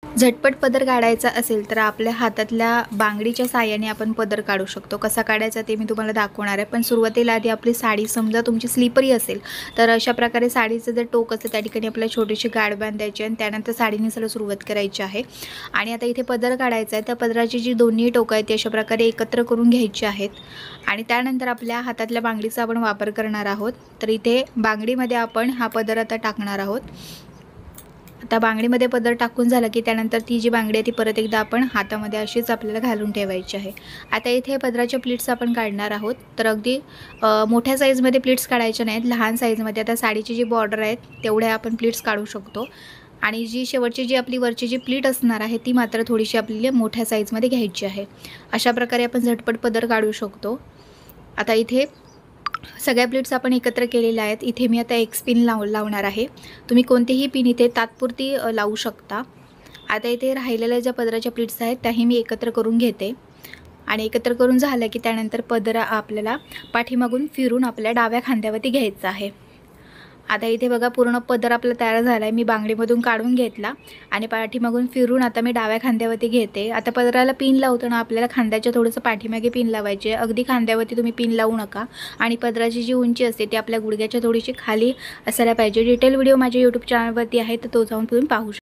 झटपट पदर काढायचा असेल तर आपल्या हातातल्या बांगडीच्या साहाय्याने आपण पदर काढू शकतो। कसा काढायचा ते मी तुम्हाला दाखवणार आहे। पण सुरुवातीला आधी आपली साडी समजा तुमची स्लीपरी असेल तर अशा प्रकारे साडीचं जे टोक असतं त्या ठिकाणी आपल्याला छोटीशी गाठ बांधायची आणि त्यानंतर साडी नेसायला सुरुवात करायची आहे। आणि आता इथे पदर काढायचा आहे, त्या पदराची जी दोन्ही टोकं आहेत ती अशा प्रकारे एकत्र करून घ्यायची आहेत आणि त्यानंतर आपल्या हातातल्या बांगडीचा आपण वापर करणार आहोत। तर इथे बांगडीमध्ये आपण हा पदर आता टाकणार आहोत। आता बांगडीमध्ये पदर टाकून झालं की त्यानंतर ती जी बांगडी आहे ती परत एकदा आपण हातामध्ये अशीच आपल्याला घालून ठेवायची आहे। आता इथे पदराच्या प्लीट्स आपण काढणार आहोत। तर अगदी मोठ्या साईजमध्ये प्लीट्स काढायच्या नाहीत, लहान साईजमध्ये। आता साडीची जी बॉर्डर आहे तेवढ्या आपण प्लीट्स काढू शकतो आणि जी शेवटची जी आपली वरची जी प्लीट असणार आहे ती मात्र थोडीशी आपल्याला मोठ्या साईजमध्ये घ्यायची आहे। अशा प्रकारे आपण झटपट पदर काढू शकतो। आता इथे सगळ्या प्लीट्स आपण एकत्र केलेल्या आहेत। इथे मी आता एक पिन लावणार आहे। तुम्ही कोणतेही पिन इथे तात्पुरती लावू शकता। आता इथे राहिलेल्या ज्या पदराच्या प्लीट्स आहेत त्याही मी एकत्र करून घेते आणि एकत्र करून झालं की त्यानंतर पदर आपल्याला पाठीमागून फिरून आपल्या डाव्या खांद्यावरती घ्यायचा आहे। आता इथे बघा पूर्ण पदर आपला तयार झाला आहे। मी बांगडीमधून काढून घेतला आणि पाठीमागून फिरून आता मी डाव्या खांद्यावरती घेते। आता पदराला पिन लावताना आपल्याला खांद्याच्या थोडंसं पाठीमागे पिन लावायचे, अगदी खांद्यावरती तुम्ही पिन लावू नका आणि पदराची जी उंची असते ती आपल्या गुडघ्याच्या थोडीशी खाली असायला पाहिजे। डिटेल व्हिडिओ माझ्या यूट्यूब चॅनलवरती आहे तर तो जाऊन तुम्ही पाहू शकता।